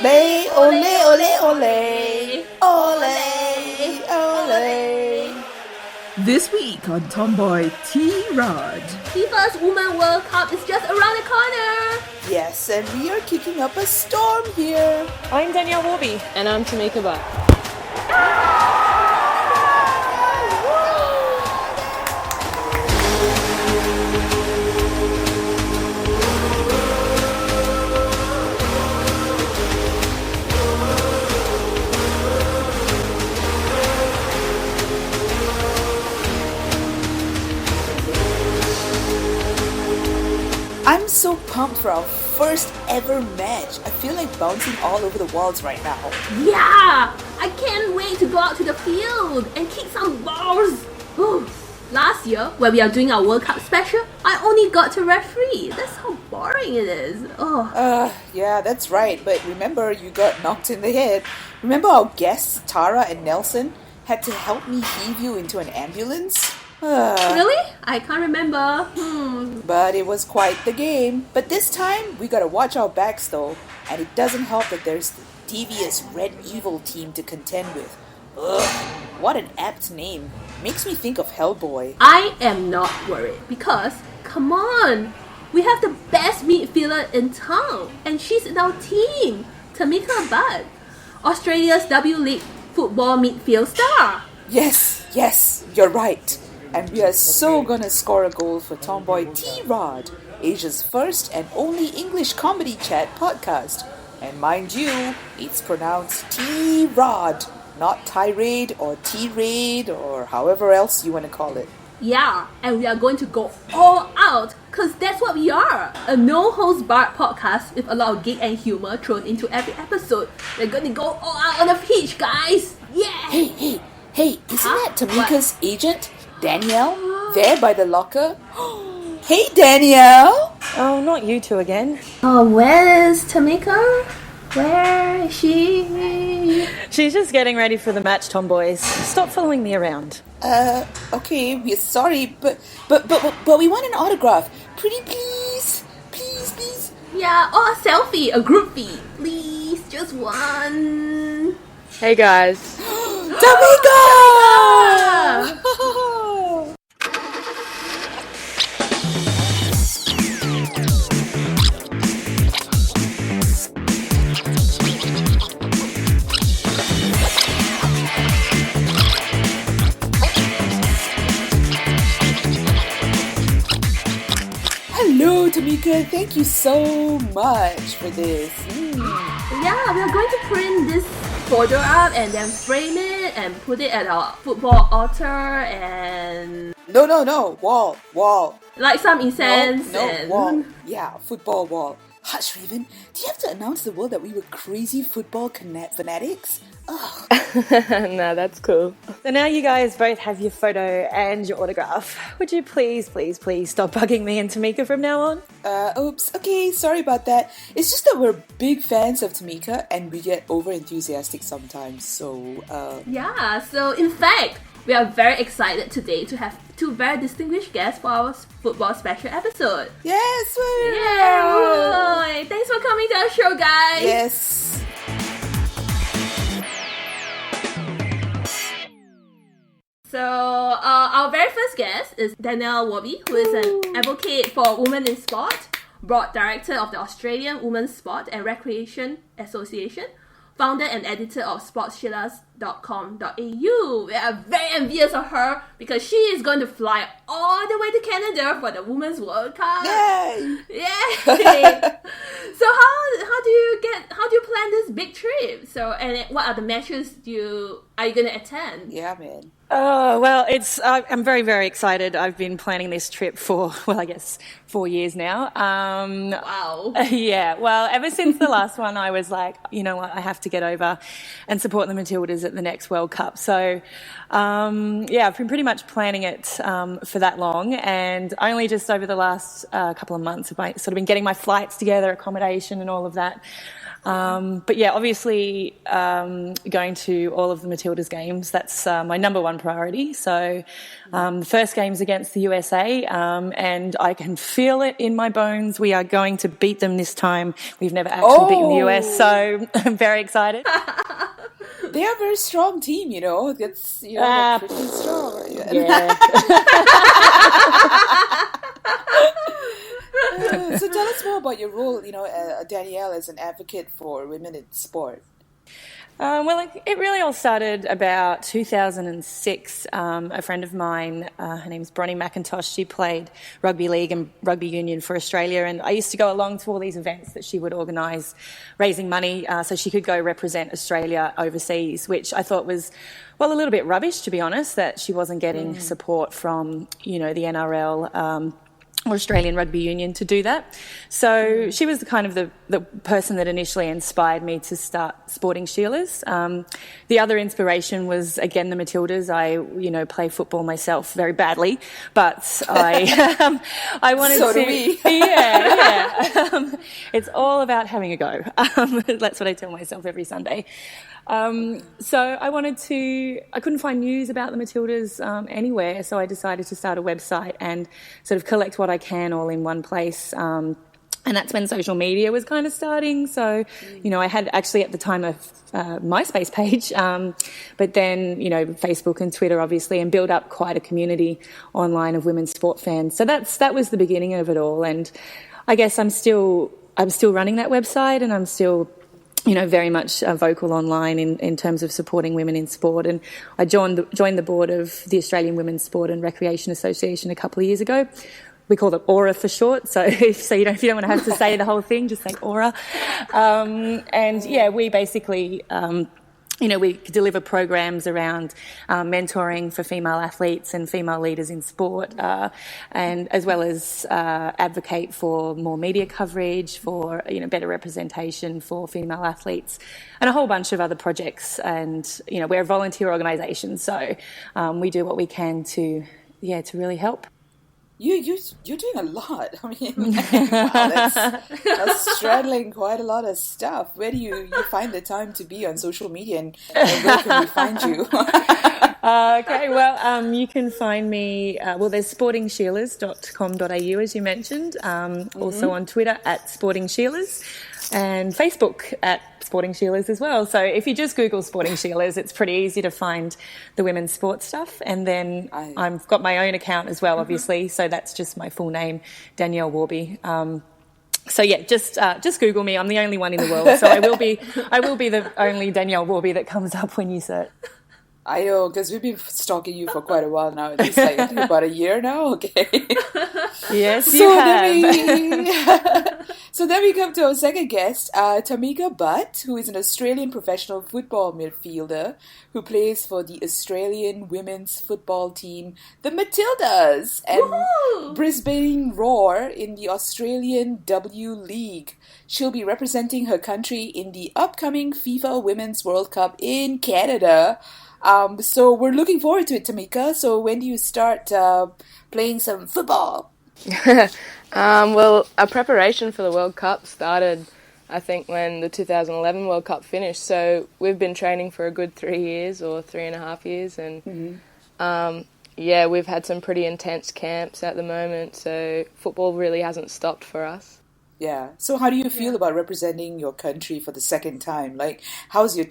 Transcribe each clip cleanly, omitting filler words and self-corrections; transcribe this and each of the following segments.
Ole, ole, ole, ole. Ole, ole. This week on Tomboy Tirade. FIFA's Women's World Cup is just around the corner. Yes, and we are kicking up a storm here. I'm Danielle Warby. And I'm Tamika Butt. I'm so pumped for our first ever match. I feel like bouncing all over the walls right now. Yeah, I can't wait to go out to the field and kick some balls. Ooh. Last year, when we are doing our World Cup special, I only got to referee. That's how boring it is. Oh. Yeah, that's right. But remember, you got knocked in the head. Remember our guests, Tara and Nelson, had to help me heave you into an ambulance? Really? I can't remember. But it was quite the game. But this time, we gotta watch our backs though. And it doesn't help that there's the devious Red Evil team to contend with. Ugh, what an apt name. Makes me think of Hellboy. I am not worried because, come on, we have the best midfielder in town. And she's in our team, Tamika Butt, Australia's WLeague football midfield star. Yes, you're right. And we are so gonna score a goal for Tomboy Tirade, Asia's first and only English comedy chat podcast. And mind you, it's pronounced Tirade, not tirade or tirade or however else you want to call it. Yeah, and we are going to go all out because that's what we are. A no-holds-barred podcast with a lot of gig and humor thrown into every episode. We're going to go all out on the pitch, guys. Yeah! Hey, isn't that Tamika's agent, Danielle, there by the locker? Hey, Danielle! Oh, not you two again. Oh, where is Tamika? Where is she? She's just getting ready for the match, Tomboys. Stop following me around. Okay, we're sorry, but we want an autograph. Pretty please. Please. Yeah, or a selfie, a groupie. Please, just one. Hey guys. Tamika! Hello, Tamika. Thank you so much for this. Yeah, we are going to print this photo up and then frame it and put it at our football altar and... No. Wall. like some incense No, and... wall. Yeah, football wall. Hush, Raven. Do you have to announce the world that we were crazy football fanatics? Ugh. No, that's cool. So now you guys both have your photo and your autograph. Would you please stop bugging me and Tamika from now on? Oops. Okay, sorry about that. It's just that we're big fans of Tamika and we get over-enthusiastic sometimes, so, Yeah, so in fact, we are very excited today to have two very distinguished guests for our football special episode. Yes! Woo! Yeah! Thanks for coming to our show, guys! Yes! So, our very first guest is Danielle Warby, who is an advocate for women in sport, board director of the Australian Women's Sport and Recreation Association, founder and editor of sportschillers.com.au. We are very envious of her because she is going to fly all the way to Canada for the Women's World Cup. Yay! So how do you plan this big trip? So, and what are the matches are you going to attend? Yeah, man. Oh, well, I'm very, very excited. I've been planning this trip for, 4 years now. Wow. Yeah, well, ever since the last one, I was like, you know what, I have to get over and support the Matildas at the next World Cup. So, I've been pretty much planning it for that long, and only just over the last couple of months have I sort of been getting my flights together, accommodation and all of that. But yeah, obviously going to all of the Matildas games, that's my number one priority. So the first game's against the USA, and I can feel it in my bones. We are going to beat them this time. We've never actually beaten the US, so I'm very excited. They are a very strong team, you know. It's, you know, they're pretty strong. Yeah. So tell us more about your role, you know, Danielle, as an advocate for women in sport. Well, it really all started about 2006. A friend of mine, her name's Bronnie McIntosh, she played rugby league and rugby union for Australia, and I used to go along to all these events that she would organise, raising money so she could go represent Australia overseas, which I thought was, well, a little bit rubbish, to be honest, that she wasn't getting support from, you know, the NRL or Australian Rugby Union to do that. So she was the person that initially inspired me to start Sporting Sheilas. The other inspiration was, again, the Matildas. I, you know, play football myself very badly, but I wanted so to... do we. Yeah. It's all about having a go. That's what I tell myself every Sunday. So I couldn't find news about the Matildas anywhere, so I decided to start a website and sort of collect what I can all in one place. And that's when social media was kind of starting. So, you know, I had actually at the time a MySpace page, but then, you know, Facebook and Twitter, obviously, and build up quite a community online of women's sport fans. So that was the beginning of it all. And I guess I'm still running that website, and I'm still, you know, very much vocal online in terms of supporting women in sport. And I joined the board of the Australian Women's Sport and Recreation Association a couple of years ago. We call it AURA for short. So if you don't want to have to say the whole thing, just say AURA. And yeah, we basically, you know, we deliver programs around mentoring for female athletes and female leaders in sport, and as well as advocate for more media coverage, for, you know, better representation for female athletes, and a whole bunch of other projects. And, you know, we're a volunteer organisation, so we do what we can to really help. You're doing a lot. I mean, wow, that's straddling quite a lot of stuff. Where do you find the time to be on social media, and where can we find you? Okay, well, you can find me, there's sportingsheilas.com.au, as you mentioned, also on Twitter at sportingsheilas, and Facebook at Sporting Sheilas as well. So if you just Google Sporting Sheilas, it's pretty easy to find the women's sports stuff. And then I've got my own account as well, obviously. So that's just my full name, Danielle Warby. So yeah, just Google me. I'm the only one in the world, so I will be the only Danielle Warby that comes up when you search. I know, because we've been stalking you for quite a while now. It's like, I think about a year now. Okay. Yes, you have. So then we come to our second guest, Tamika Butt, who is an Australian professional football midfielder who plays for the Australian women's football team, the Matildas, and Brisbane Roar in the Australian WLeague. She'll be representing her country in the upcoming FIFA Women's World Cup in Canada. So we're looking forward to it, Tamika. So when do you start playing some football? Well, our preparation for the World Cup started, I think, when the 2011 World Cup finished. So we've been training for a good 3 years or 3.5 years. And yeah, we've had some pretty intense camps at the moment. So football really hasn't stopped for us. Yeah. So how do you feel about representing your country for the second time? Like, how's your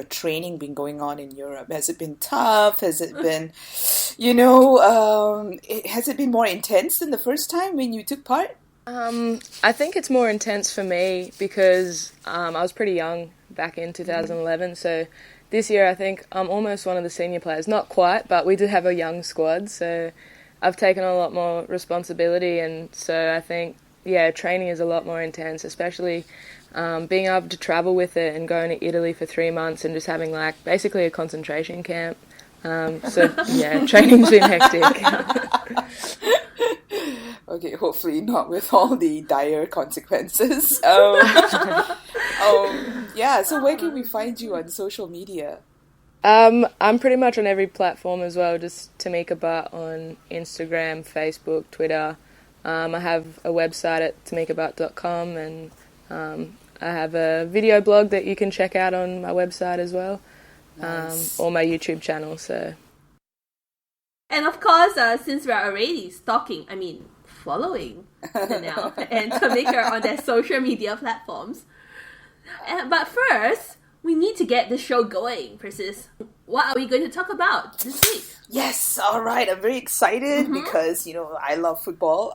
training been going on in Europe? Has it been tough? Has it been, has it been more intense than the first time when you took part? I think it's more intense for me because I was pretty young back in 2011. So this year I think I'm almost one of the senior players. Not quite, but we do have a young squad. So I've taken a lot more responsibility, and so I think, yeah, training is a lot more intense, especially being able to travel with it and going to Italy for 3 months and just having like basically a concentration camp. So yeah, training's been hectic. Okay, hopefully not with all the dire consequences. Yeah, so where can we find you on social media? I'm pretty much on every platform as well, just Tamika Butt on Instagram, Facebook, Twitter. I have a website at tamikabutt.com, and I have a video blog that you can check out on my website as well. or my YouTube channel. So, and of course, since we are already following Danielle and Tamika on their social media platforms. But first, we need to get the show going, Persis. What are we going to talk about this week? Yes, all right. I'm very excited because, I love football.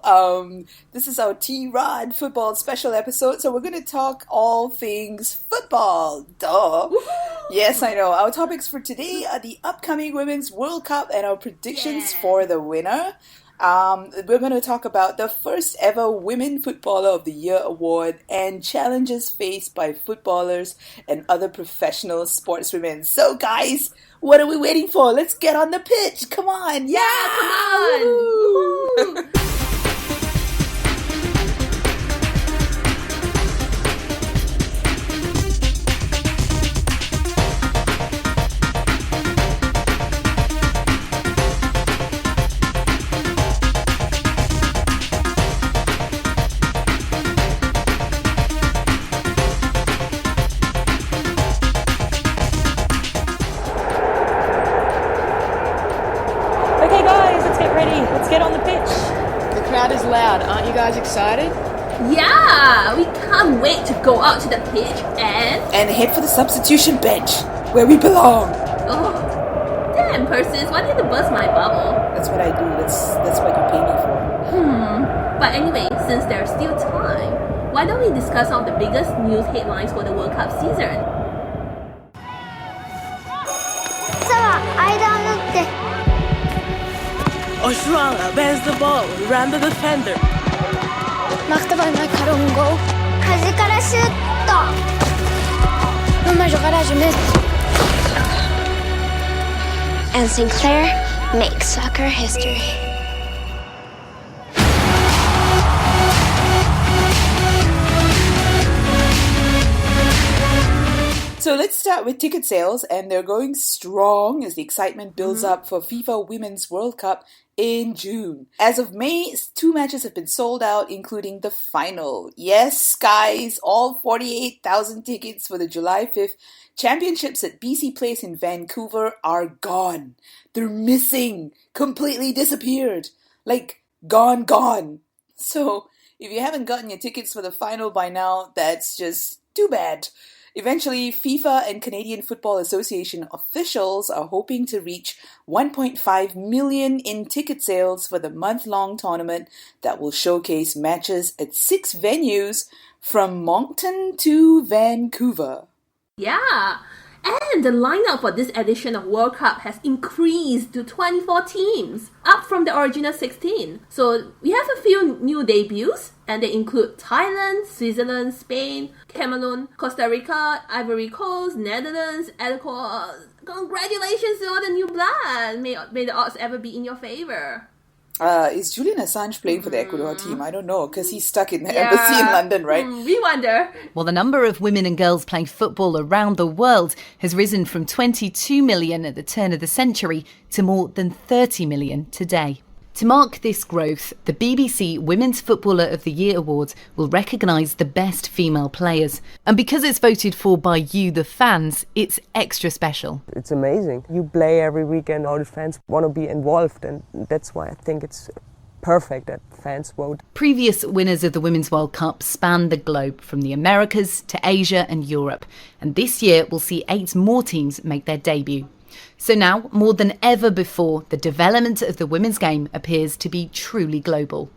This is our Tirade football special episode, so we're going to talk all things football. Duh. Woo-hoo! Yes, I know. Our topics for today are the upcoming Women's World Cup and our predictions for the winner. We're going to talk about the first ever Women Footballer of the Year award and challenges faced by footballers and other professional sportswomen. So guys, what are we waiting for? Let's get on the pitch. Come on. Yeah, come on. Woo-hoo. Is loud. Aren't you guys excited? Yeah, we can't wait to go out to the pitch and head for the substitution bench where we belong. Oh, damn, Persis, why did you bust my bubble? That's what I do. That's what you pay me for. But anyway, since there's still time, why don't we discuss some of the biggest news headlines for the World Cup season? Oshuala bends the ball around the defender. Maktabal may karunggo. Hazikara shooto. And Sinclair makes soccer history. So let's start with ticket sales, and they're going strong as the excitement builds up for FIFA Women's World Cup in June. As of May, 2 matches have been sold out, including the final. Yes, guys, all 48,000 tickets for the July 5th championships at BC Place in Vancouver are gone. They're missing, completely disappeared. Like, gone. So, if you haven't gotten your tickets for the final by now, that's just too bad. Eventually, FIFA and Canadian Football Association officials are hoping to reach 1.5 million in ticket sales for the month-long tournament that will showcase matches at 6 venues from Moncton to Vancouver. Yeah, and the lineup for this edition of World Cup has increased to 24 teams, up from the original 16. So we have a few new debuts, and they include Thailand, Switzerland, Spain, Cameroon, Costa Rica, Ivory Coast, Netherlands, Ecuador. Congratulations to all the new blood! May the odds ever be in your favor. Is Julian Assange playing for the Ecuador team? I don't know, because he's stuck in the embassy in London, right? We wonder. Well, the number of women and girls playing football around the world has risen from 22 million at the turn of the century to more than 30 million today. To mark this growth, the BBC Women's Footballer of the Year Awards will recognise the best female players. And because it's voted for by you, the fans, it's extra special. It's amazing. You play every weekend, all the fans want to be involved, and that's why I think it's perfect that fans vote. Previous winners of the Women's World Cup span the globe, from the Americas to Asia and Europe. And this year we'll see 8 more teams make their debut. So now, more than ever before, the development of the women's game appears to be truly global.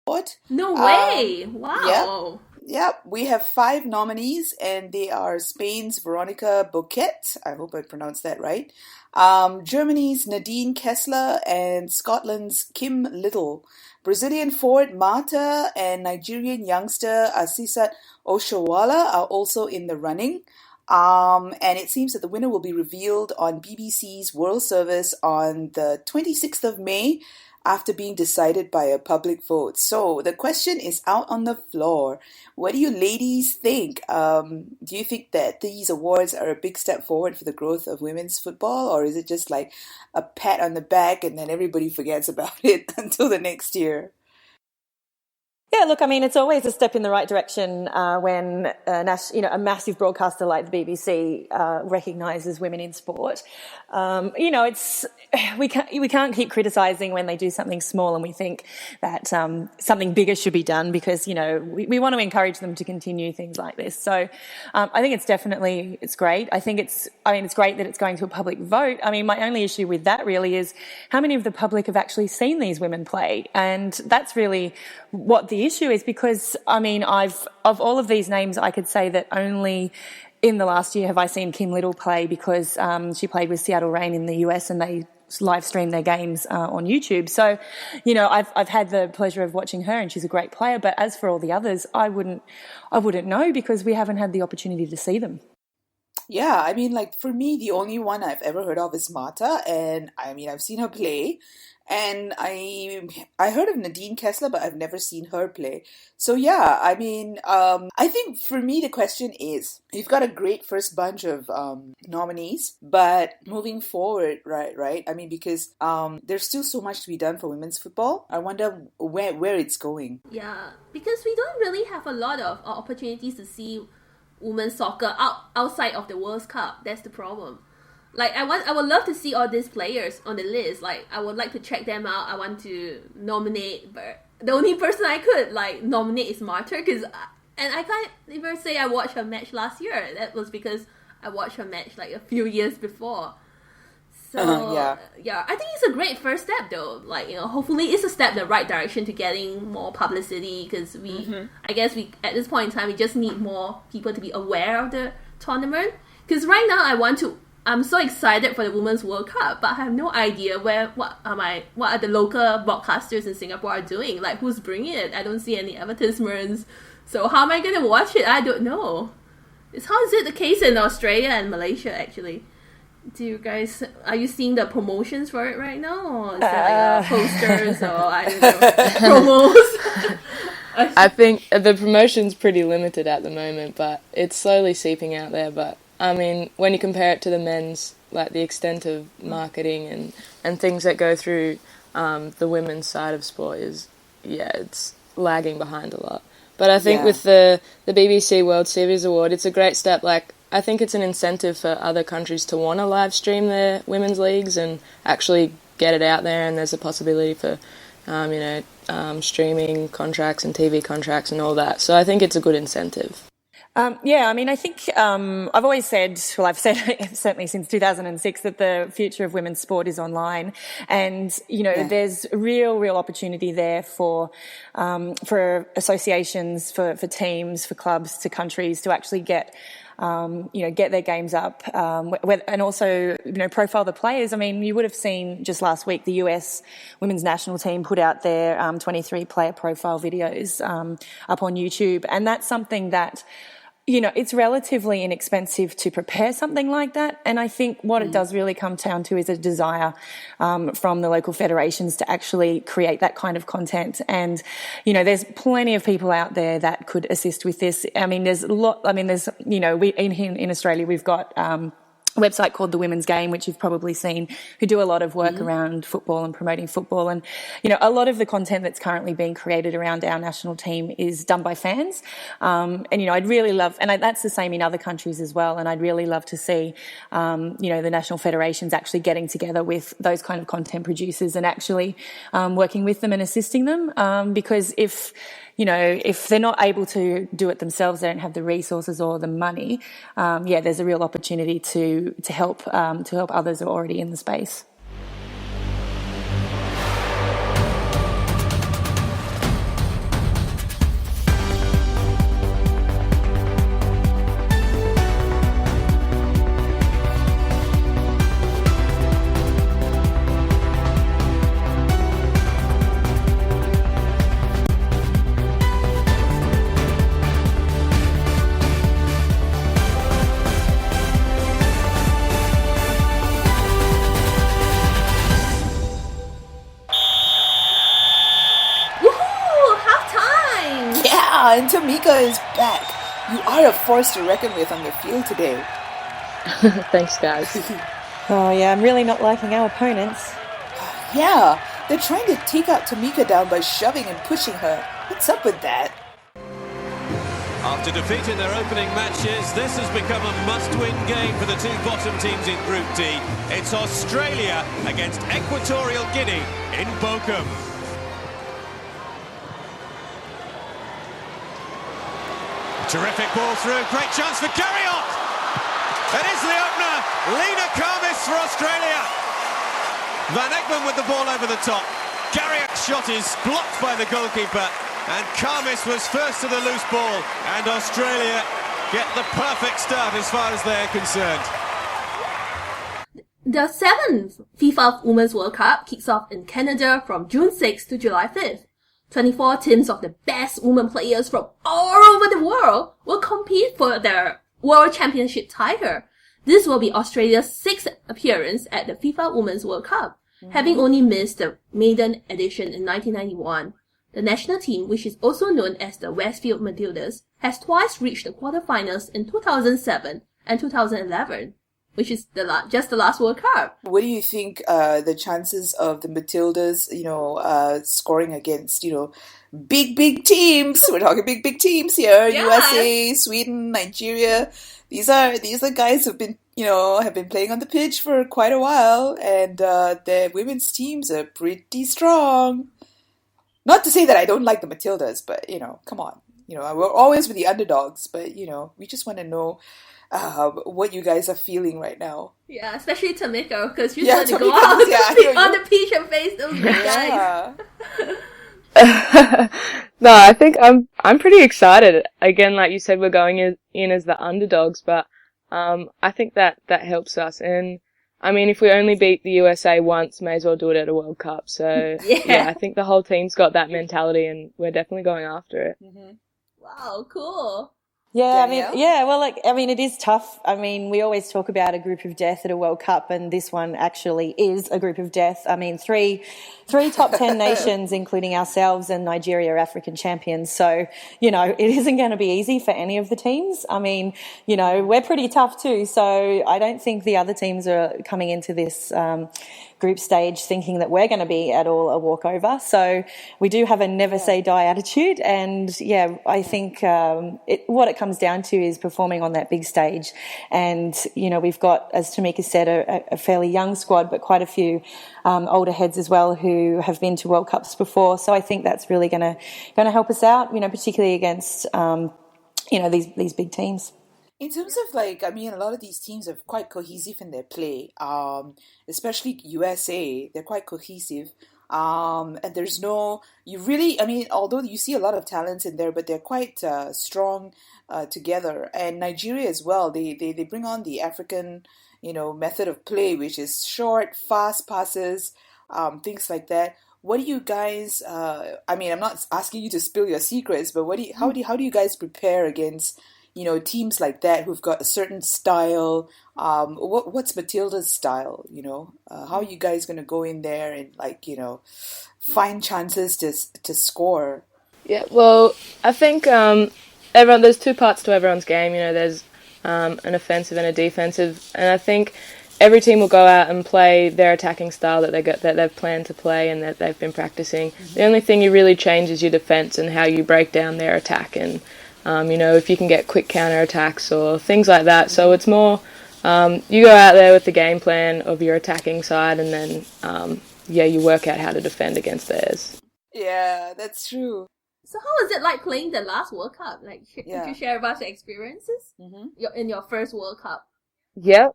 What? No way! Wow! Yep, we have 5 nominees, and they are Spain's Veronica Boquet, I hope I pronounced that right, Germany's Nadine Kessler, and Scotland's Kim Little. Brazilian forward Marta and Nigerian youngster Asisat Oshowala are also in the running. And it seems that the winner will be revealed on BBC's World Service on the 26th of May after being decided by a public vote. So the question is out on the floor. What do you ladies think? Do you think that these awards are a big step forward for the growth of women's football, or is it just like a pat on the back and then everybody forgets about it until the next year? Yeah, look, I mean, it's always a step in the right direction when a massive broadcaster like the BBC recognises women in sport. We can't keep criticising when they do something small and we think that something bigger should be done because we want to encourage them to continue things like this. So I think it's great. I think it's great that it's going to a public vote. I mean, my only issue with that really is how many of the public have actually seen these women play, and that's really what the issue is, because I mean, of all of these names, I could say that only in the last year have I seen Kim Little play because she played with Seattle Reign in the US and they live stream their games on YouTube. So, I've had the pleasure of watching her and she's a great player. But as for all the others, I wouldn't know because we haven't had the opportunity to see them. Yeah, I mean, like, for me, the only one I've ever heard of is Marta, and I mean, I've seen her play, and I heard of Nadine Kessler, but I've never seen her play. So yeah, I mean, I think for me, the question is, you've got a great first bunch of nominees, but moving forward, right? I mean, because there's still so much to be done for women's football. I wonder where it's going. Yeah, because we don't really have a lot of opportunities to see women's soccer outside of the World Cup. That's the problem. Like, I would love to see all these players on the list. Like, I would like to check them out. I want to nominate, but the only person I could nominate is Marta, and I can't even say I watched her match last year. That was because I watched her match like a few years before. So yeah, I think it's a great first step though. Like, hopefully it's a step in the right direction to getting more publicity, because I guess at this point in time we just need more people to be aware of the tournament. Because right now I'm so excited for the Women's World Cup, but I have no idea what are the local broadcasters in Singapore are doing. Like, who's bringing it? I don't see any advertisements. So how am I going to watch it? I don't know. How is it the case in Australia and Malaysia actually? Are you seeing the promotions for it right now? Or is there posters or I don't know, promos? I think the promotion's pretty limited at the moment, but it's slowly seeping out there. But I mean, when you compare it to the men's, like the extent of marketing and things that go through the women's side of sport it's lagging behind a lot. But I think with the BBC World Series Award, it's a great step. Like, I think it's an incentive for other countries to want to live stream their women's leagues and actually get it out there, and there's a possibility for streaming contracts and TV contracts and all that. So I think it's a good incentive. I mean, I think I've always said, well, I've said certainly since 2006 that the future of women's sport is online, and there's real opportunity there for associations, for teams, for clubs, to countries to actually get their games up, and also, profile the players. I mean, you would have seen just last week the US women's national team put out their 23 player profile videos up on YouTube, and that's something that, it's relatively inexpensive to prepare something like that. And I think what it does really come down to is a desire from the local federations to actually create that kind of content. And, there's plenty of people out there that could assist with this. I mean, in Australia, we've got a website called The Women's Game, which you've probably seen, who do a lot of work around football and promoting football. And, a lot of the content that's currently being created around our national team is done by fans. I'd really love, and that's the same in other countries as well, and I'd really love to see, the national federations actually getting together with those kind of content producers and actually working with them and assisting them, because if they're not able to do it themselves, they don't have the resources or the money, there's a real opportunity to help others who are already in the space. And Tamika is back. You are a force to reckon with on the field today. Thanks, guys. Oh, yeah, I'm really not liking our opponents. Yeah, they're trying to take out Tamika down by shoving and pushing her. What's up with that? After defeating their opening matches, this has become a must-win game for the two bottom teams in Group D. It's Australia against Equatorial Guinea in Bochum. Terrific ball through, great chance for Carriot! It is the opener, Lena Karmis for Australia. Van Ekman with the ball over the top. Carriot's shot is blocked by the goalkeeper, and Karmis was first to the loose ball, and Australia get the perfect start as far as they're concerned. The 7th FIFA Women's World Cup kicks off in Canada from June 6th to July 5th. 24 teams of the best women players from all over the world will compete for their World Championship title. This will be Australia's 6th appearance at the FIFA Women's World Cup, having only missed the maiden edition in 1991. The national team, which is also known as the Westfield Matildas, has twice reached the quarterfinals in 2007 and 2011. Which is just the last World Cup. What do you think the chances of the Matildas, scoring against, big teams? We're talking big teams here. Yeah. USA, Sweden, Nigeria. These are guys who've been, have been playing on the pitch for quite a while, and their women's teams are pretty strong. Not to say that I don't like the Matildas, but come on. We're always with the underdogs, but we just want to know what you guys are feeling right now. Yeah, especially Tamika, because she's going to go out on the pitch and face those big guys. No, I think I'm pretty excited. Again, like you said, we're going in as the underdogs, but I think that helps us. And I mean, if we only beat the USA once, may as well do it at a World Cup. So yeah, I think the whole team's got that mentality, and we're definitely going after it. Mm-hmm. Wow, cool. Yeah, it is tough. I mean, we always talk about a group of death at a World Cup, and this one actually is a group of death. I mean, three top 10 nations, including ourselves and Nigeria, are African champions. So, it isn't going to be easy for any of the teams. I mean, we're pretty tough too. So I don't think the other teams are coming into this group stage thinking that we're going to be at all a walkover. So we do have a never say die attitude, and I think what it comes down to is performing on that big stage. And we've got, as Tamika said, a fairly young squad, but quite a few older heads as well who have been to World Cups before. So I think that's really going to help us out, particularly against these big teams. In terms of a lot of these teams are quite cohesive in their play, especially USA, they're quite cohesive. And there's although you see a lot of talents in there, but they're quite strong together. And Nigeria as well, they bring on the African, method of play, which is short, fast passes, things like that. What do you guys, I'm not asking you to spill your secrets, but how do you guys prepare against teams like that who've got a certain style? What's Matilda's style? How are you guys going to go in there and find chances to score? Yeah, well, I think there's two parts to everyone's game. There's an offensive and a defensive, and I think every team will go out and play their attacking style that they've planned to play and that they've been practicing. Mm-hmm. The only thing you really change is your defense and how you break down their attack, and if you can get quick counter-attacks or things like that. So it's more, you go out there with the game plan of your attacking side, and then, you work out how to defend against theirs. Yeah, that's true. So how was it like playing the last World Cup? Could you share about your experiences in your first World Cup? Yeah,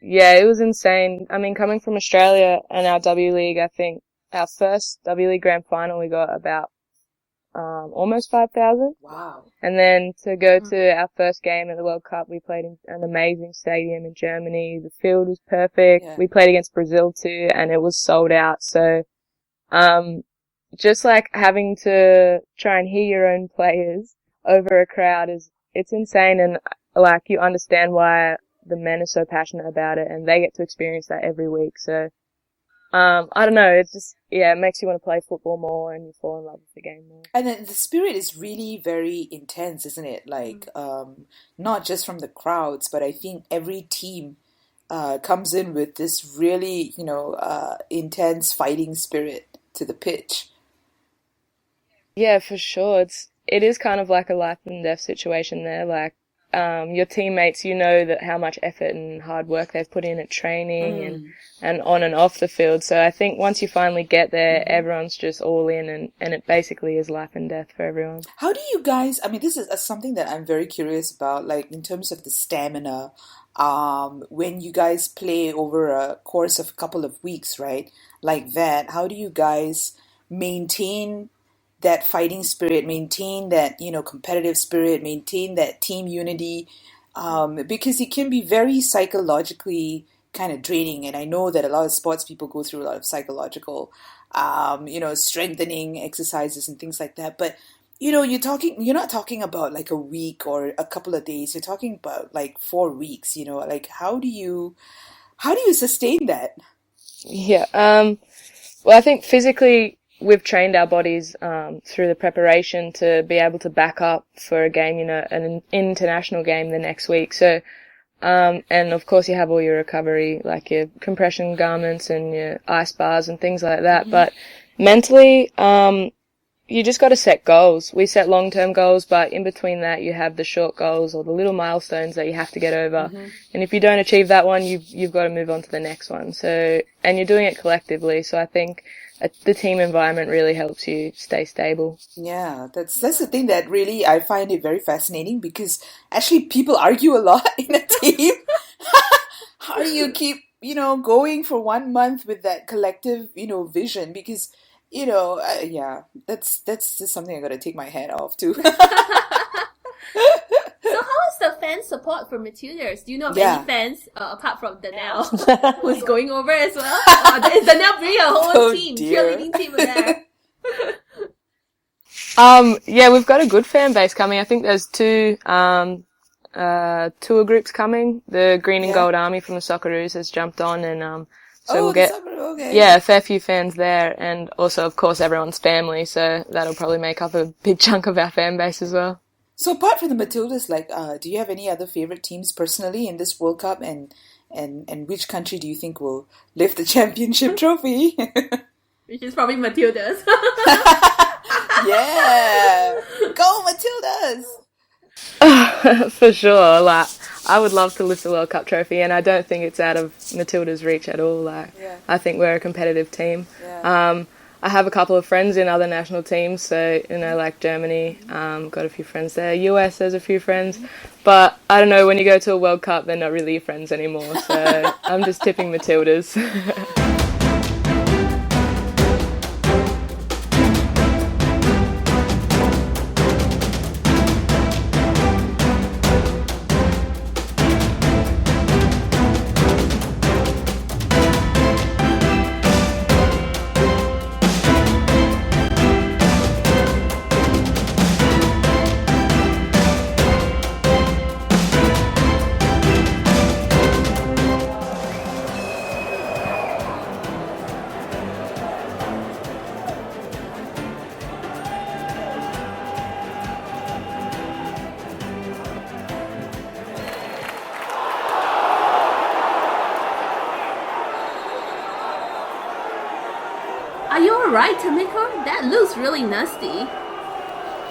it was insane. I mean, coming from Australia and our WLeague, I think our first WLeague Grand Final, we got about almost 5,000. Wow. And then to go to our first game at the World Cup, we played in an amazing stadium in Germany. The field was perfect. Yeah. We played against Brazil too, and it was sold out. So, just having to try and hear your own players over a crowd it's insane. And you understand why the men are so passionate about it, and they get to experience that every week. So, I don't know, it's just, it makes you want to play football more, and you fall in love with the game more. And then the spirit is really very intense, isn't it? Not just from the crowds, but I think every team comes in with this really, intense fighting spirit to the pitch. Yeah, for sure. It is kind of like a life and death situation there. Like, your teammates, you know that how much effort and hard work they've put in at training and on and off the field. So I think once you finally get there, everyone's just all in, and it basically is life and death for everyone. How do you guys, I mean, this is something that I'm very curious about, like in terms of the stamina, when you guys play over a course of a couple of weeks, right? Like that, how do you guys maintain that fighting spirit, maintain that, competitive spirit, maintain that team unity? Because it can be very psychologically kind of draining. And I know that a lot of sports people go through a lot of psychological, strengthening exercises and things like that. But, you're not talking about like a week or a couple of days. You're talking about like 4 weeks, like how do you sustain that? Yeah. Well, I think physically we've trained our bodies through the preparation to be able to back up for a game, an international game the next week. So, and of course you have all your recovery, like your compression garments and your ice bars and things like that. But mentally, you just got to set goals. We set long-term goals, but in between that you have the short goals or the little milestones that you have to get over. And if you don't achieve that one, you've got to move on to the next one. So, and you're doing it collectively. So I think the team environment really helps you stay stable. Yeah, that's the thing that really I find it very fascinating, because actually people argue a lot in a team. How do you keep, going for 1 month with that collective, vision? Because, that's just something I got to take my hat off to. So how is the fan support for Matildas? Do you know of any fans, apart from Danielle, who's going over as well? Is Danielle bringing a whole team, cheerleading team there? Yeah, we've got a good fan base coming. I think there's two tour groups coming. The Green and Gold Army from the Socceroos has jumped on, and so we'll get a fair few fans there, and also of course everyone's family. So that'll probably make up a big chunk of our fan base as well. So apart from the Matildas, do you have any other favorite teams personally in this World Cup, and which country do you think will lift the championship trophy? Which is probably Matildas. Yeah, go Matildas! For sure. Like, I would love to lift the World Cup trophy, and I don't think it's out of Matilda's reach at all. I think we're a competitive team. I have a couple of friends in other national teams, so, like Germany, got a few friends there. US, there's a few friends. But, I don't know, when you go to a World Cup, they're not really your friends anymore, so I'm just tipping Matildas. Are you alright, Tamiko? That looks really nasty.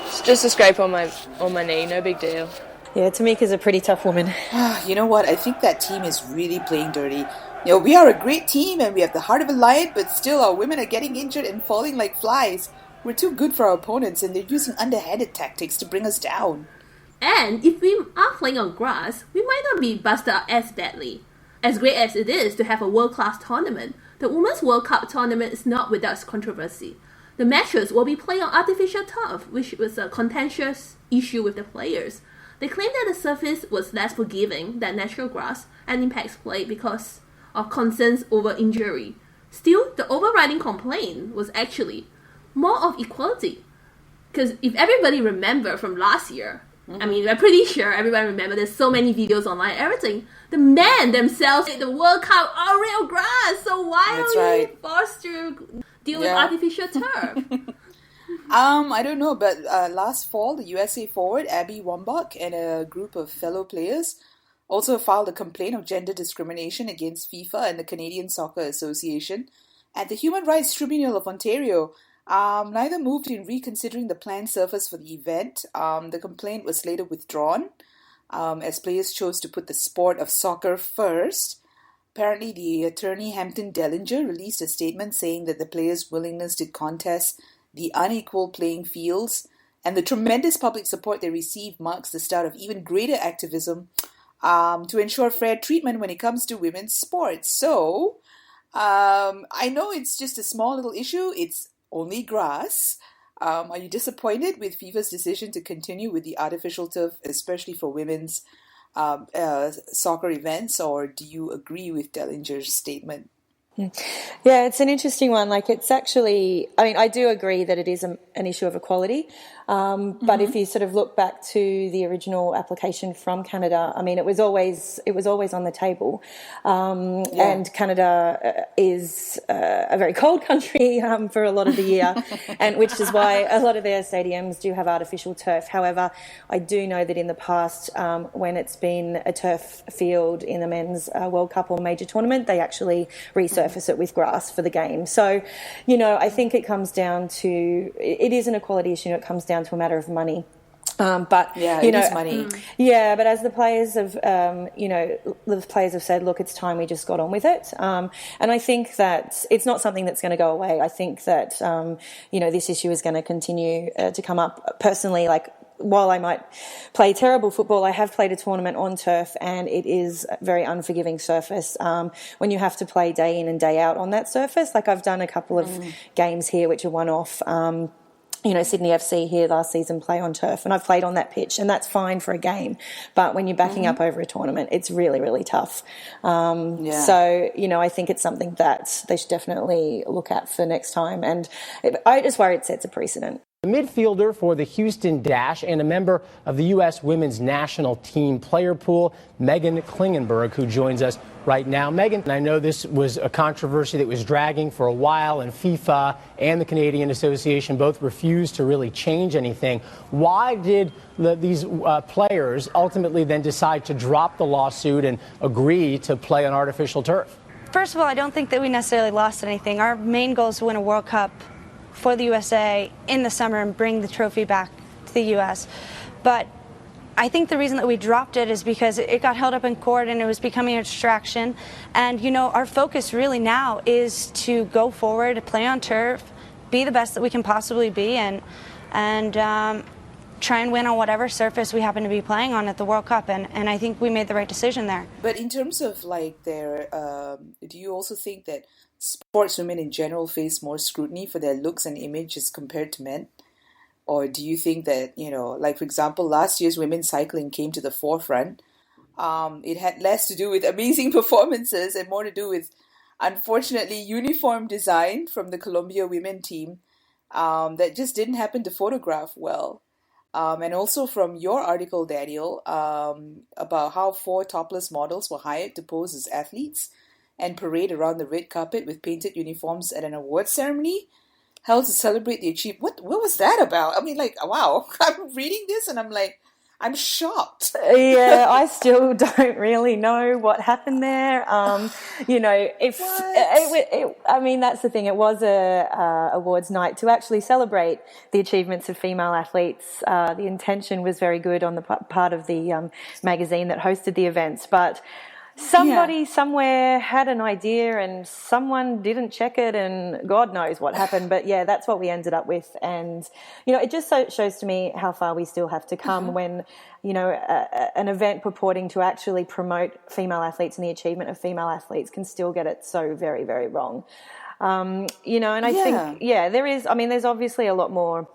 It's just a scrape on my knee, no big deal. Yeah, Tamika's a pretty tough woman. You know what? I think that team is really playing dirty. We are a great team and we have the heart of a lion, but still our women are getting injured and falling like flies. We're too good for our opponents, and they're using underhanded tactics to bring us down. And if we are playing on grass, we might not be busted up as badly. As great as it is to have a world-class tournament, the Women's World Cup tournament is not without controversy. The matches will be played on artificial turf, which was a contentious issue with the players. They claim that the surface was less forgiving than natural grass and impacts play because of concerns over injury. Still, the overriding complaint was actually more of equality. Because if everybody remember from last year, I mean, I'm pretty sure everybody remember there's so many videos online, everything. The men themselves at the World Cup are real grass, so why are we forced to deal with artificial turf? I don't know, but last fall, the USA forward, Abby Wambach, and a group of fellow players also filed a complaint of gender discrimination against FIFA and the Canadian Soccer Association at the Human Rights Tribunal of Ontario, Neither moved in reconsidering the planned surface for the event. The complaint was later withdrawn as players chose to put the sport of soccer first. Apparently, the attorney Hampton Dellinger released a statement saying that the players' willingness to contest the unequal playing fields and the tremendous public support they received marks the start of even greater activism to ensure fair treatment when it comes to women's sports. So, I know it's just a small little issue. It's only grass. Are you disappointed with FIFA's decision to continue with the artificial turf, especially for women's soccer events, or do you agree with Dellinger's statement? Yeah, it's an interesting one. Like, it's actually, I mean, I do agree that it is an issue of equality. But if you sort of look back to the original application from Canada, I mean, it was always on the table. And Canada is a very cold country for a lot of the year, and which is why a lot of their stadiums do have artificial turf. However, I do know that in the past, when it's been a turf field in the men's World Cup or major tournament, they actually resurface it with grass for the game. So, you know, I think it comes down to, it is an equality issue. It comes down to a matter of money. But it is money. Yeah, but as the players have, the players have said, look, it's time we just got on with it. And I think that it's not something that's going to go away. I think that, this issue is going to continue to come up. Personally, like, while I might play terrible football, I have played a tournament on turf, and it is a very unforgiving surface when you have to play day in and day out on that surface. Like, I've done a couple of games here which are one-off. Sydney FC here last season play on turf, and I've played on that pitch, and that's fine for a game. But when you're backing up over a tournament, it's really, really tough. So, I think it's something that they should definitely look at for next time. And I just worry it sets a precedent. A midfielder for the Houston Dash and a member of the U.S. women's national team player pool, Meghan Klingenberg, who joins us right now. Meghan, I know this was a controversy that was dragging for a while, and FIFA and the Canadian Association both refused to really change anything. Why did these players ultimately then decide to drop the lawsuit and agree to play on artificial turf? First of all, I don't think that we necessarily lost anything. Our main goal is to win a World Cup for the USA in the summer and bring the trophy back to the U.S. But I think the reason that we dropped it is because it got held up in court and it was becoming a distraction. And, our focus really now is to go forward, play on turf, be the best that we can possibly be, and try and win on whatever surface we happen to be playing on at the World Cup. And I think we made the right decision there. But in terms of, like, their, do you also think that sportswomen in general face more scrutiny for their looks and image as compared to men? Or do you think that, like, for example, last year's women's cycling came to the forefront. It had less to do with amazing performances and more to do with, unfortunately, uniform design from the Colombia women team that just didn't happen to photograph well. And also from your article, Daniel, about how 4 topless models were hired to pose as athletes and parade around the red carpet with painted uniforms at an awards ceremony held to celebrate the achievement. What was that about? I mean, like, wow, I'm reading this and I'm like, I'm shocked. Yeah, I still don't really know what happened there. I mean, that's the thing. It was a awards night to actually celebrate the achievements of female athletes. The intention was very good on the part of the magazine that hosted the events, but somebody somewhere had an idea and someone didn't check it, and God knows what happened. But yeah, that's what we ended up with. And, it just shows to me how far we still have to come when, an event purporting to actually promote female athletes and the achievement of female athletes can still get it so very, very wrong. And I think, there is, there's obviously a lot more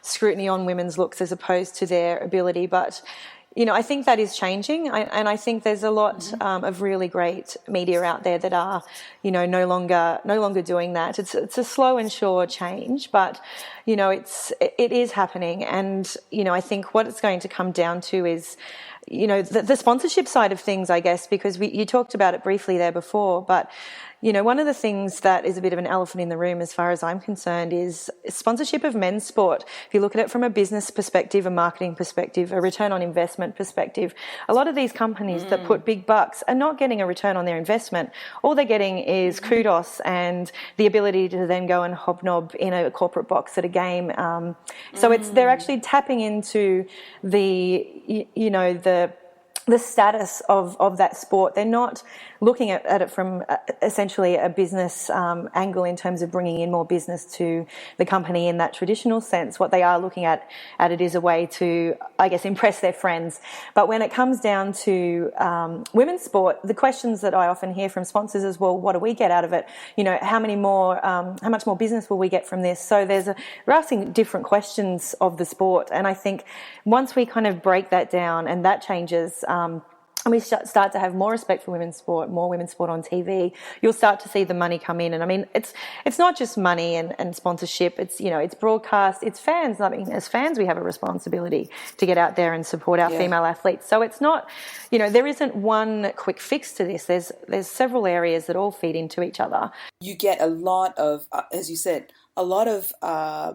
scrutiny on women's looks as opposed to their ability, but I think that is changing, and I think there's a lot of really great media out there that are, no longer doing that. It's a slow and sure change, but it is happening. And, I think what it's going to come down to is, the sponsorship side of things, I guess, because you talked about it briefly there before, but one of the things that is a bit of an elephant in the room as far as I'm concerned is sponsorship of men's sport. If you look at it from a business perspective, a marketing perspective, a return on investment perspective, a lot of these companies that put big bucks are not getting a return on their investment. All they're getting is kudos and the ability to then go and hobnob in a corporate box at a game. So they're actually tapping into the status of that sport. They're not looking at it from essentially a business angle in terms of bringing in more business to the company in that traditional sense. What they are looking at it is a way to, I guess, impress their friends. But when it comes down to women's sport, the questions that I often hear from sponsors is, well, what do we get out of it? How much more business will we get from this? So we're asking different questions of the sport. And I think once we kind of break that down and that changes, and we start to have more respect for women's sport, more women's sport on TV, you'll start to see the money come in. And I mean, it's not just money and sponsorship. It's, it's broadcast, it's fans. I mean, as fans, we have a responsibility to get out there and support our female athletes. So it's not, there isn't one quick fix to this. There's several areas that all feed into each other. You get a lot of, as you said, a lot of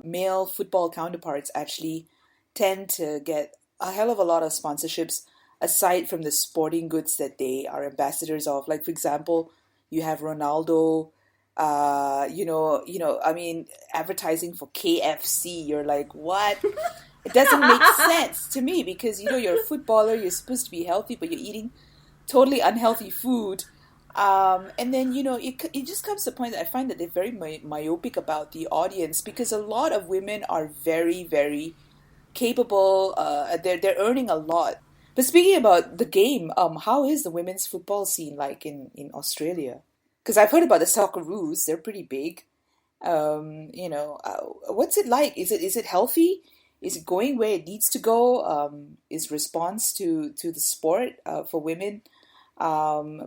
male football counterparts actually tend to get a hell of a lot of sponsorships aside from the sporting goods that they are ambassadors of. Like, for example, you have Ronaldo, I mean, advertising for KFC. You're like, what? It doesn't make sense to me because, you're a footballer, you're supposed to be healthy, but you're eating totally unhealthy food. And then, it just comes to a point that I find that they're very myopic about the audience because a lot of women are very, very capable. They're earning a lot. But speaking about the game, how is the women's football scene like in Australia? Because I've heard about the Socceroos; they're pretty big. What's it like? Is it healthy? Is it going where it needs to go? Is response to the sport for women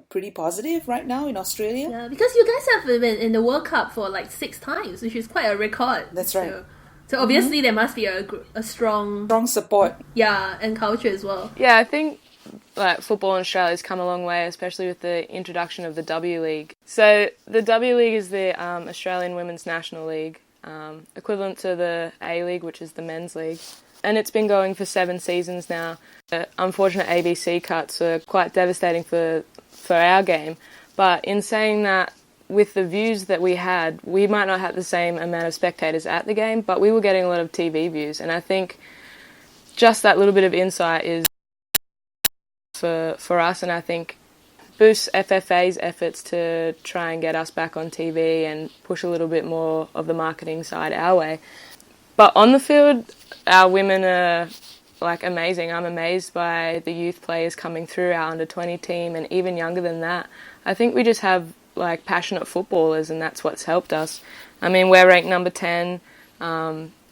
pretty positive right now in Australia? Yeah, because you guys have been in the World Cup for like 6 times, which is quite a record. That's right. So obviously there must be a strong support. Yeah, and culture as well. Yeah, I think football in Australia has come a long way, especially with the introduction of the WLeague. So the WLeague is the Australian Women's National League, equivalent to the A-League, which is the men's league. And it's been going for 7 seasons now. The unfortunate ABC cuts were quite devastating for our game. But in saying that, with the views that we had, we might not have the same amount of spectators at the game, but we were getting a lot of TV views. And I think just that little bit of insight is for us, and I think boosts FFA's efforts to try and get us back on TV and push a little bit more of the marketing side our way. But on the field, our women are amazing. I'm amazed by the youth players coming through our under-20 team and even younger than that. I think we just have passionate footballers, and that's what's helped us. I mean, we're ranked number 10.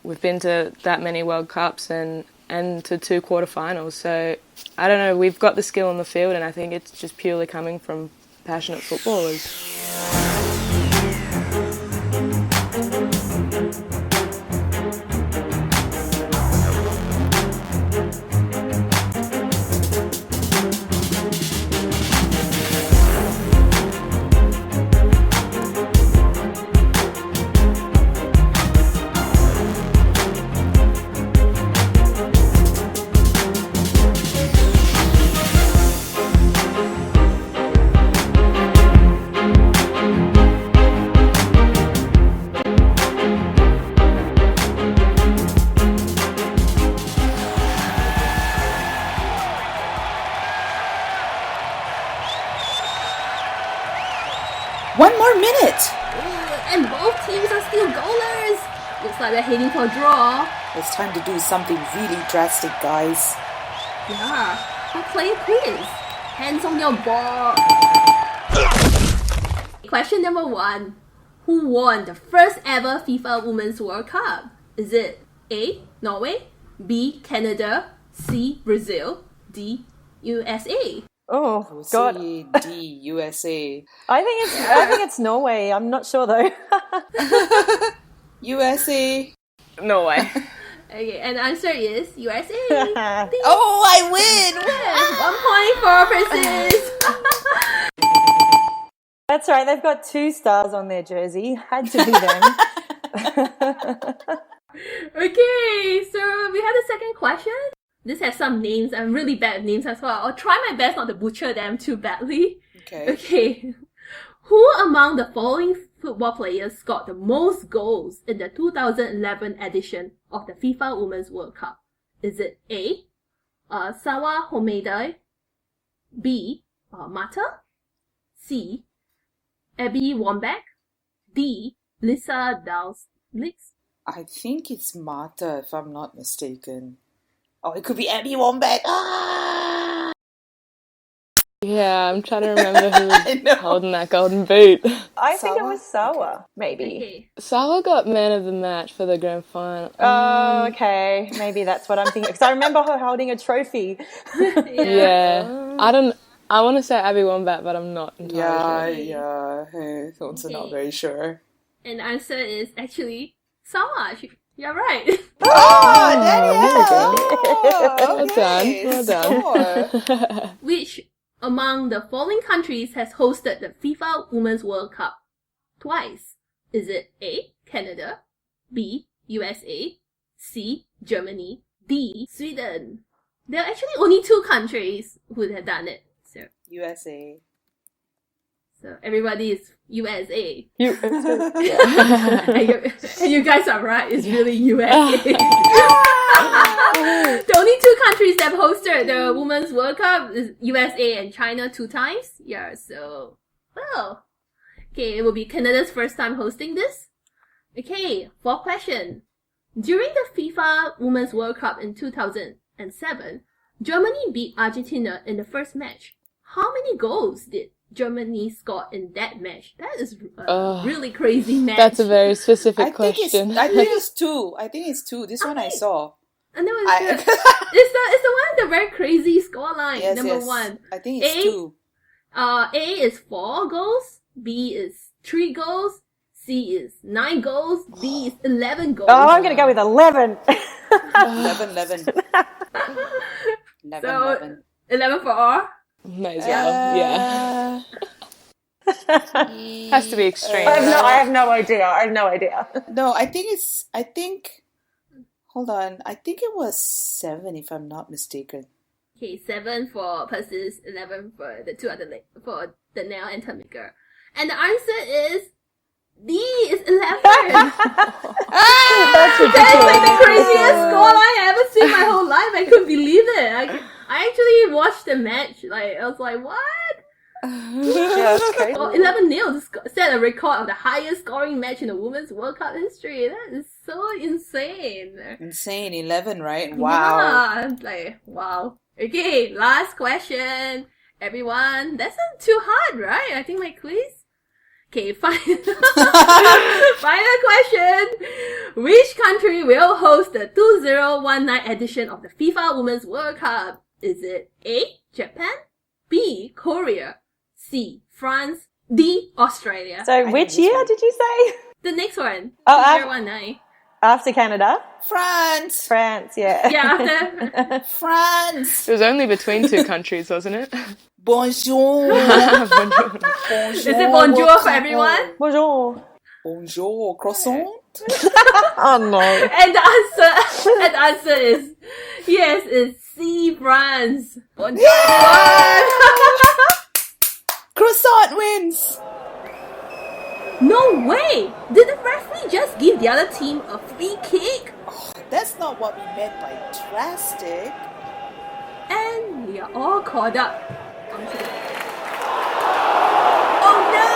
We've been to that many World Cups and to 2 quarterfinals. So, I don't know, we've got the skill on the field, and I think it's just purely coming from passionate footballers. One more minute! And both teams are still goalers! Looks like we're heading for a draw. It's time to do something really drastic, guys. Yeah, we're playing quiz. Hands on your ball. Question number 1. Who won the first ever FIFA Women's World Cup? Is it A, Norway, B, Canada, C, Brazil, D, USA? Oh God! D, USA. I think it's Norway. I'm not sure though. USA. No way. Okay, and the answer is USA. Oh, I win! 1 point for Princess. That's right, they've got 2 stars on their jersey. Had to be them. Okay, so we have the second question. This has some names and really bad names as well. I'll try my best not to butcher them too badly. Okay. Who among the following football players scored the most goals in the 2011 edition of the FIFA Women's World Cup? Is it A, Sawa Homeda, B, Mata, C, Abby Wambach, D, Lisa Dalslicks? I think it's Marta, if I'm not mistaken. Oh, it could be Abby Wambach. Ah! Yeah, I'm trying to remember who was holding that golden boot. I think it was Sawa, maybe. Okay. Sawa got man of the match for the grand final. Oh, okay. Maybe that's what I'm thinking. Because I remember her holding a trophy. Yeah. I want to say Abby Wambach, but I'm not entirely sure. Yeah. Also not very sure. And the answer is actually Sawa. You're right. Oh, Danielle! Well done. Which among the following countries has hosted the FIFA Women's World Cup twice? Is it A, Canada, B, USA, C, Germany, D, Sweden? There are actually only 2 countries who have done it. So USA. So everybody is USA. USA. And you guys are right, it's really USA. The only 2 countries that have hosted the Women's World Cup is USA and China 2 times. Yeah, so, well. Okay, it will be Canada's first time hosting this. Okay, 4th question. During the FIFA Women's World Cup in 2007, Germany beat Argentina in the first match. How many goals did Germany score in that match? That is a really crazy match. That's a very specific question. I think it's 2. I think it's 2. This one I saw. I know it's the it's the one with the very crazy scoreline. Yes, number yes. 1. I think it's 2. A is 4 goals. B is 3 goals. C is 9 goals. D is 11 goals. Oh, I'm going to go with 11. 11. 11. 11 for R? May as well, yeah. Has to be extreme. I have no idea. No, hold on. I think it was 7 if I'm not mistaken. Okay, 7 for Persis, 11 for the 2 other for Danielle and Tamika. And the answer is D is 11. That's ridiculous. That is like the craziest scoreline I ever seen in my whole life. I couldn't believe it. I actually watched the match. Like, I was like, what? Yeah, that's crazy. 11-0 set a record of the highest scoring match in the Women's World Cup history. That is so insane. Insane, 11, right? Wow. Yeah, like, wow. Okay, last question. Everyone, that's not too hard, right? I think my quiz. Okay, final question. Which country will host the 2019 edition of the FIFA Women's World Cup? Is it A, Japan, B, Korea, C, France, D, Australia? So which year did you say? The next one. Oh, 2019. After Canada? France, yeah. Yeah, after. France. It was only between 2 countries, wasn't it? Bonjour. Is it bonjour for everyone? Bonjour, croissant. Oh no. And the answer is yes, it's C, France. Bonjour. Yeah! Croissant wins. No way! Did the referee just give the other team a free kick? Oh, that's not what we meant by drastic. And we are all caught up. Oh no!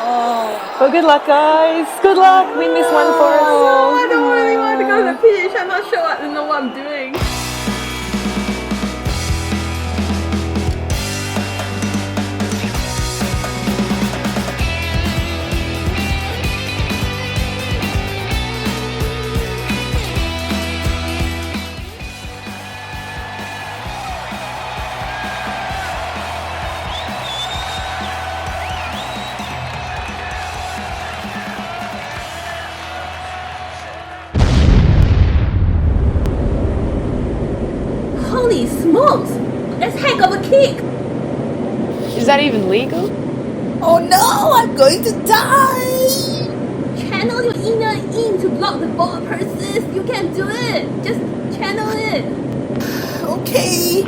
Oh. Well, good luck, guys. Good luck. Win this one for us. Oh, I don't really want to go to the pitch. I'm not sure I know what I'm doing. Holy smokes! That's heck of a kick! Is that even legal? Oh no, I'm going to die! Channel your inner yin to block the ball, Persis. You can do it. Just channel it. Okay.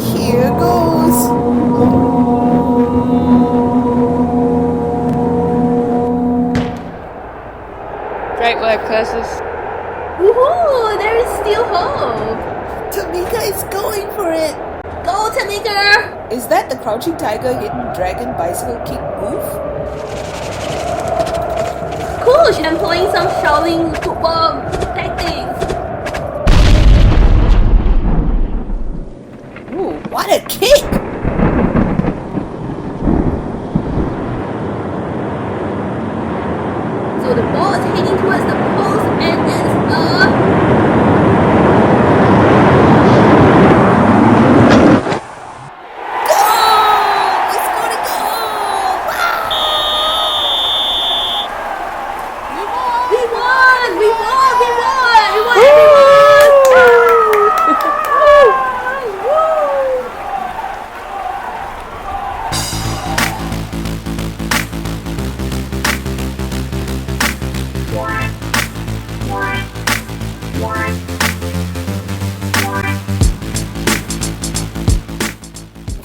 Here goes. Great work, Persis. Woohoo! There is still hope. Tamika is going for it. Go, Tamika! Is that the crouching tiger, hidden dragon bicycle kick move? Cool, she's employing some Shaolin football tactics. Ooh, what a kick! So the ball is heading towards the post and it's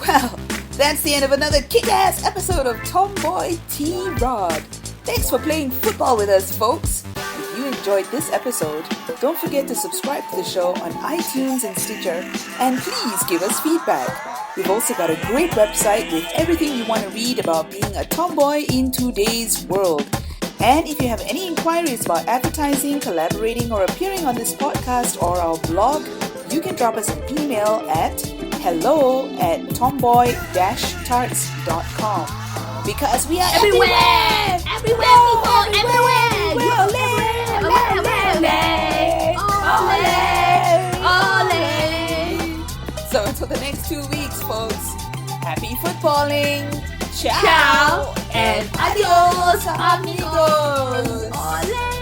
Well, that's the end of another kick-ass episode of Tomboy Tirade. Thanks for playing football with us, folks. If you enjoyed this episode, don't forget to subscribe to the show on iTunes and Stitcher, and please give us feedback. We've also got a great website with everything you want to read about being a tomboy in today's world. And if you have any inquiries about advertising, collaborating, or appearing on this podcast or our blog, you can drop us an email at hello@tomboy-tarts.com. Because we are everywhere! Everywhere, people! Everywhere! So until the next 2 weeks, folks, happy footballing! Ciao and adios, amigos! Ole!